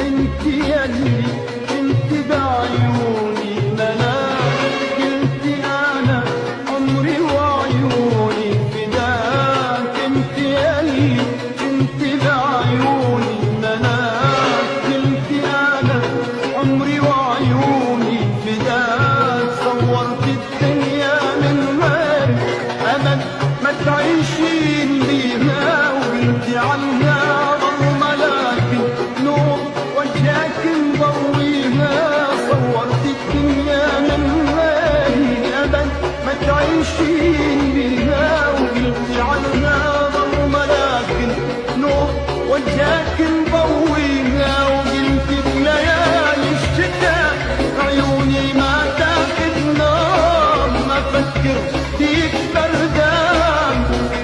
انتي ياللي انتي بعيوني ملاك، انتي انا عمري وعيوني فداك، انتي ياللي انتي بعيوني ملاك، انتي انا عمري وعيوني فداك. صورت الدنيا من غير امل ما تعيشين بيها، وانتي عنها ظلمة لكن نور وجهك مضويها. صورت الدنيا من غير امل ما تعيشين بيها، وقلتي عنها ظلمة لكن نور وجهك مضويها. وقلتي بليالي الشتاء عيوني ما تاخد نوم، ما فكر فيك بردان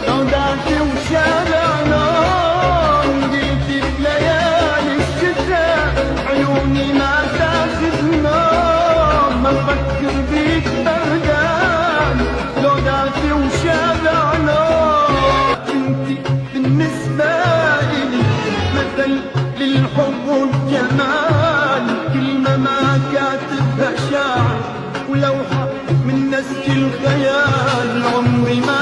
لو دعتي وشارع نوم. قلتي بليالي الشتاء عيوني ما تاخد نوم، ما فكر فيك بردان لو دعتي وشارع نوم. انتي بالنسبة إلي مثل للحب والجمال، كلمة ما كاتبها شاعر ولوحة من نسج الخيال. عمري ما